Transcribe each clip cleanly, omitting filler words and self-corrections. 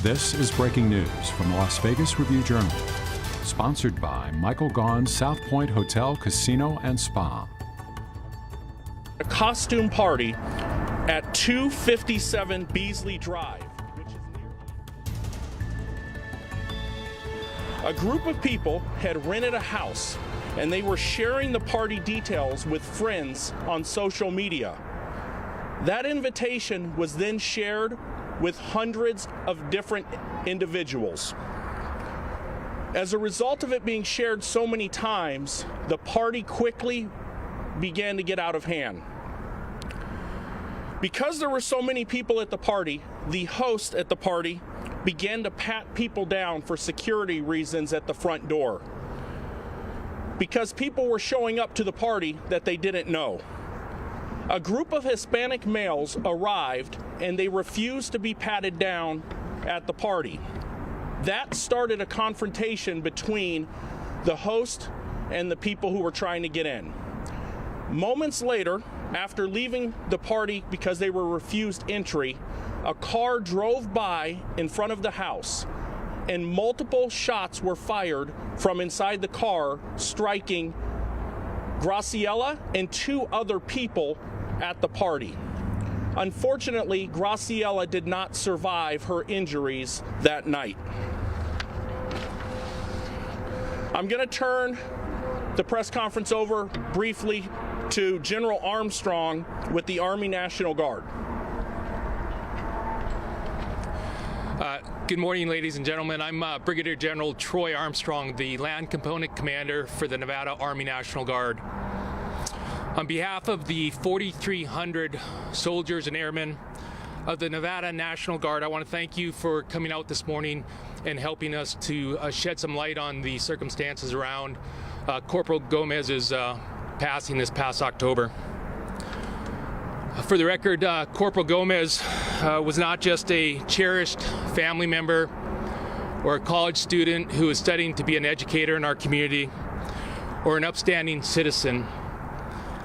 This is breaking news from the Las Vegas Review-Journal, sponsored by Michael Gaughan's South Point Hotel, Casino, and Spa. A costume party at 257 Beasley Drive, which is near. A group of people had rented a house and they were sharing the party details with friends on social media. That invitation was then shared with hundreds of different individuals. As a result of it being shared so many times, the party quickly began to get out of hand. Because there were so many people at the party, the host at the party began to pat people down for security reasons at the front door, because people were showing up to the party that they didn't know. A group of Hispanic males arrived and they refused to be patted down at the party. That started a confrontation between the host and the people who were trying to get in. Moments later, after leaving the party because they were refused entry, a car drove by in front of the house and multiple shots were fired from inside the car, striking Graciela and two other people at the party. Unfortunately, Graciela did not survive her injuries that night. I'm going to turn the press conference over briefly to General Armstrong with the Army National Guard. Good morning, ladies and gentlemen. I'm Brigadier General Troy Armstrong, the Land Component Commander for the Nevada Army National Guard. On behalf of the 4,300 soldiers and airmen of the Nevada National Guard, I want to thank you for coming out this morning and helping us to shed some light on the circumstances around Corporal Gomez's passing this past October. For the record, Corporal Gomez was not just a cherished family member or a college student who was studying to be an educator in our community or an upstanding citizen.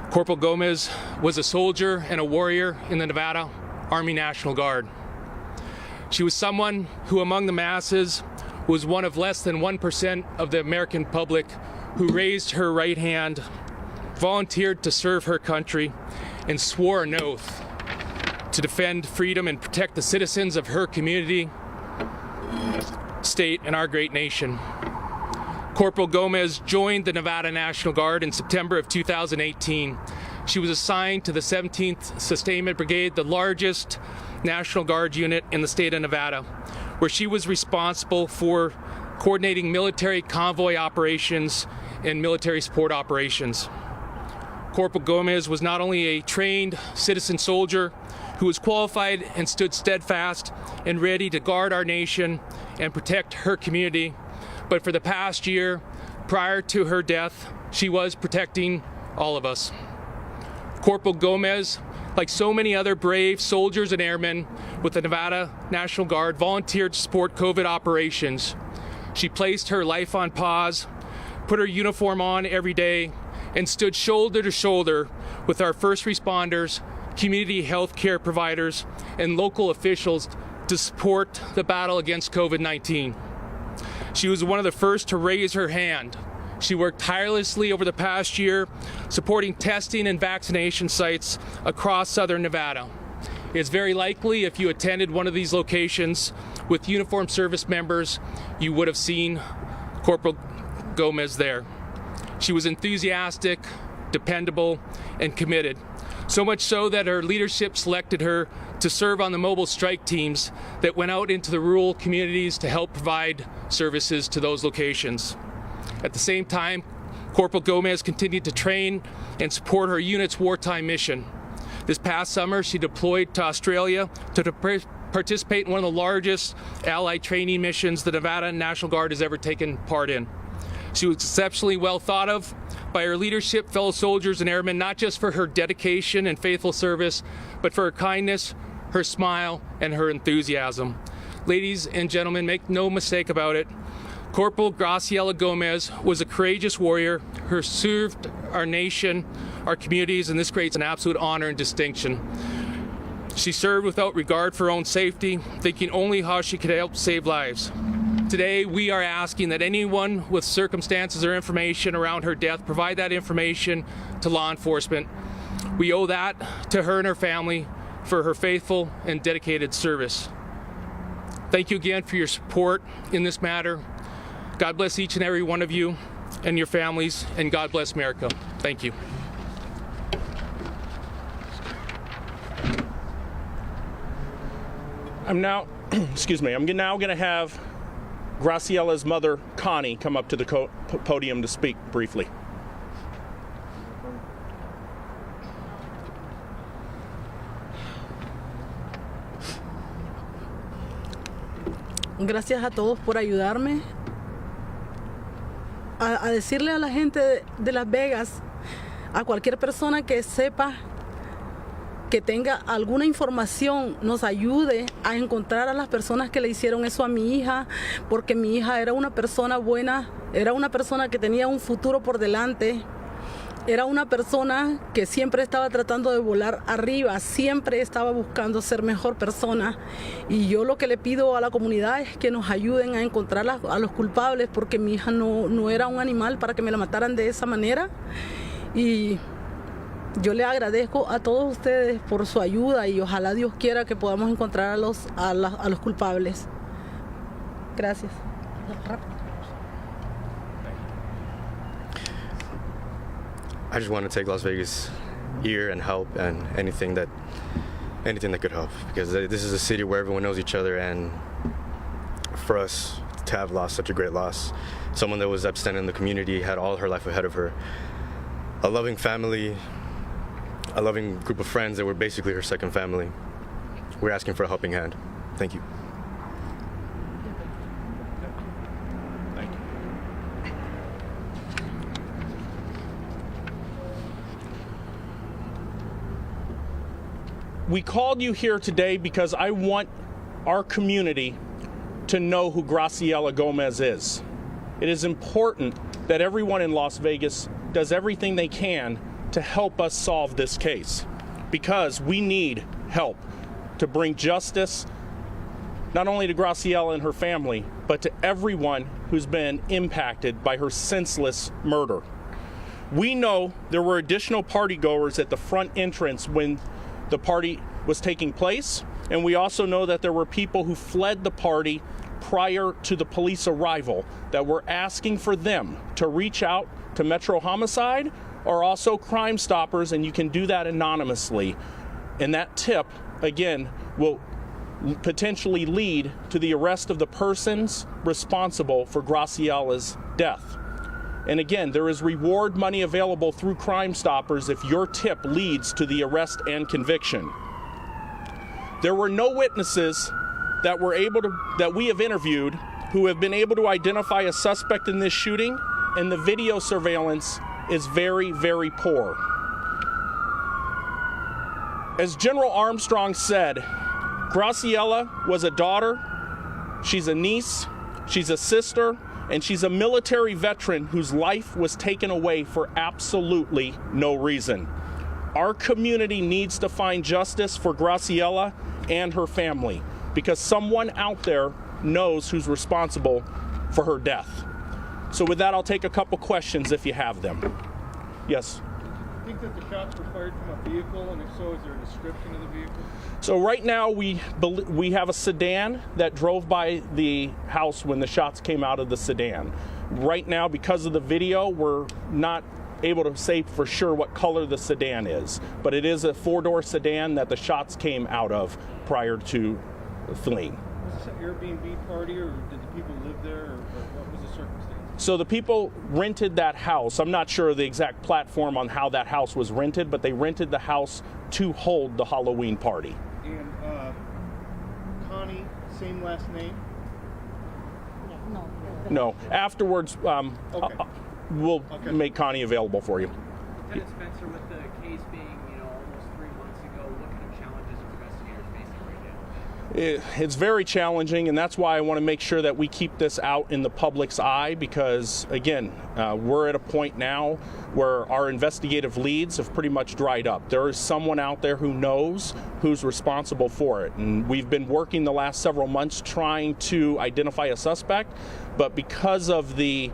Corporal Gomez was a soldier and a warrior in the Nevada Army National Guard. She was someone who, among the masses, was one of less than 1% of the American public who raised her right hand, volunteered to serve her country, and swore an oath to defend freedom and protect the citizens of her community, state, and our great nation. Corporal Gomez joined the Nevada National Guard in September of 2018. She was assigned to the 17th Sustainment Brigade, the largest National Guard unit in the state of Nevada, where she was responsible for coordinating military convoy operations and military support operations. Corporal Gomez was not only a trained citizen soldier who was qualified and stood steadfast and ready to guard our nation and protect her community, but for the past year, prior to her death, she was protecting all of us. Corporal Gomez, like so many other brave soldiers and airmen with the Nevada National Guard, volunteered to support COVID operations. She placed her life on pause, put her uniform on every day, and stood shoulder to shoulder with our first responders, community health care providers, and local officials to support the battle against COVID-19. She was one of the first to raise her hand. She worked tirelessly over the past year, supporting testing and vaccination sites across southern Nevada. It's very likely if you attended one of these locations with uniformed service members, you would have seen Corporal Gomez there. She was enthusiastic, dependable, and committed. So much so that her leadership selected her to serve on the mobile strike teams that went out into the rural communities to help provide services to those locations. At the same time, Corporal Gomez continued to train and support her unit's wartime mission. This past summer, she deployed to Australia to participate in one of the largest allied training missions the Nevada National Guard has ever taken part in. She was exceptionally well thought of by her leadership, fellow soldiers and airmen, not just for her dedication and faithful service, but for her kindness, her smile, and her enthusiasm. Ladies and gentlemen, make no mistake about it, Corporal Graciela Gomez was a courageous warrior who served our nation, our communities, and this creates an absolute honor and distinction. She served without regard for her own safety, thinking only how she could help save lives. Today, we are asking that anyone with circumstances or information around her death provide that information to law enforcement. We owe that to her and her family for her faithful and dedicated service. Thank you again for your support in this matter. God bless each and every one of you and your families, and God bless America. Thank you. I'm now, excuse me, I'm now going to have Graciella's mother, Connie, come up to the podium to speak briefly. Gracias a todos por ayudarme a decirle a la gente de Las Vegas, a cualquier persona que sepa, que tenga alguna información, nos ayude a encontrar a las personas que le hicieron eso a mi hija, porque mi hija era una persona buena, era una persona que tenía un futuro por delante, era una persona que siempre estaba tratando de volar arriba, siempre estaba buscando ser mejor persona, y yo lo que le pido a la comunidad es que nos ayuden a encontrar a los culpables, porque mi hija no era un animal para que me la mataran de esa manera. Y yo le agradezco a todos ustedes por su ayuda, y ojalá Dios quiera que podamos encontrar a los culpables. Gracias. I just want to take Las Vegas ear and help and anything that could help, because this is a city where everyone knows each other, and for us to have lost such a great loss, someone that was upstanding in the community, had all her life ahead of her, a loving family, a loving group of friends that were basically her second family. We're asking for a helping hand. Thank you. Thank you. We called you here today because I want our community to know who Graciela Gomez is. It is important that everyone in Las Vegas does everything they can to help us solve this case, because we need help to bring justice not only to Graciela and her family, but to everyone who's been impacted by her senseless murder. We know there were additional partygoers at the front entrance when the party was taking place, and we also know that there were people who fled the party prior to the police arrival that were asking for them to reach out to Metro Homicide or also Crime Stoppers, and you can do that anonymously. And that tip, again, will potentially lead to the arrest of the persons responsible for Graciela's death. And again, there is reward money available through Crime Stoppers if your tip leads to the arrest and conviction. There were no witnesses that we have interviewed who have been able to identify a suspect in this shooting, and the video surveillance is very, very poor. As General Armstrong said, Graciela was a daughter, she's a niece, she's a sister, and she's a military veteran whose life was taken away for absolutely no reason. Our community needs to find justice for Graciela and her family, because someone out there knows who's responsible for her death. So with that, I'll take a couple questions if you have them. Yes? Do you think that the shots were fired from a vehicle, and if so, is there a description of the vehicle? So right now we have a sedan that drove by the house when the shots came out of the sedan. Right now, because of the video, we're not able to say for sure what color the sedan is, but it is a four-door sedan that the shots came out of prior to fleeing. Was this an Airbnb party, or did the people live there, or what was the circumstance? So the people rented that house. I'm not sure the exact platform on how that house was rented, but they rented the house to hold the Halloween party. And Connie, same last name? No. Afterwards, we'll make Connie available for you. Lieutenant Spencer, with the case being, almost 3 months ago, what kind of challenges are investigators facing right It's very challenging, and that's why I want to make sure that we keep this out in the public's eye, because again, we're at a point now where our investigative leads have pretty much dried up. There is someone out there who knows who's responsible for it, and we've been working the last several months trying to identify a suspect, but because of the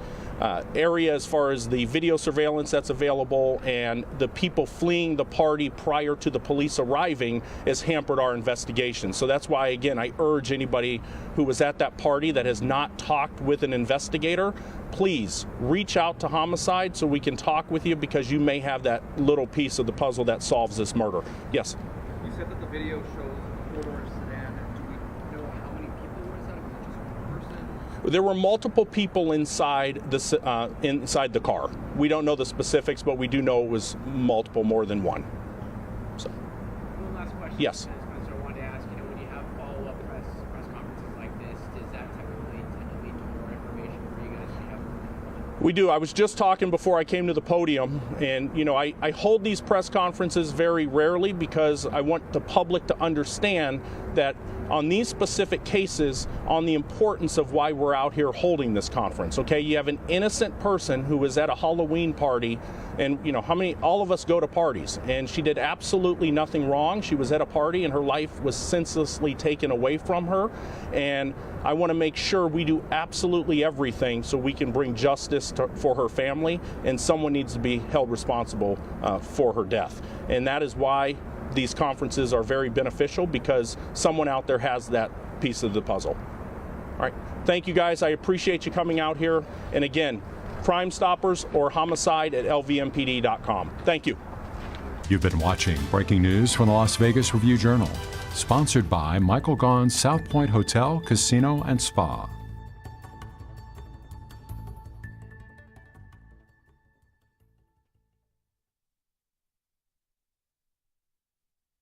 area as far as the video surveillance that's available and the people fleeing the party prior to the police arriving has hampered our investigation. So that's why, again, I urge anybody who was at that party that has not talked with an investigator, please reach out to Homicide so we can talk with you, because you may have that little piece of the puzzle that solves this murder. Yes? You said that the video shows a four-door sedan. Do we know how many people were inside? Was it just one person? There were multiple people inside the car. We don't know the specifics, but we do know it was multiple, more than one. So. One last question. Yes. Spencer, I wanted to ask, when you have follow-up press conferences like this, does that typically tend to lead to more information for you guys to have? We do. I was just talking before I came to the podium, and I hold these press conferences very rarely because I want the public to understand that on these specific cases, on the importance of why we're out here holding this conference. Okay, you have an innocent person who was at a Halloween party, and all of us go to parties, and she did absolutely nothing wrong. She was at a party and her life was senselessly taken away from her, and I want to make sure we do absolutely everything so we can bring justice for her family, and someone needs to be held responsible for her death. And that is why these conferences are very beneficial, because someone out there has that piece of the puzzle. All right. Thank you, guys. I appreciate you coming out here. And again, Crime Stoppers or Homicide at lvmpd.com. Thank you. You've been watching breaking news from the Las Vegas Review-Journal, sponsored by Michael Gaughan's South Point Hotel, Casino, and Spa.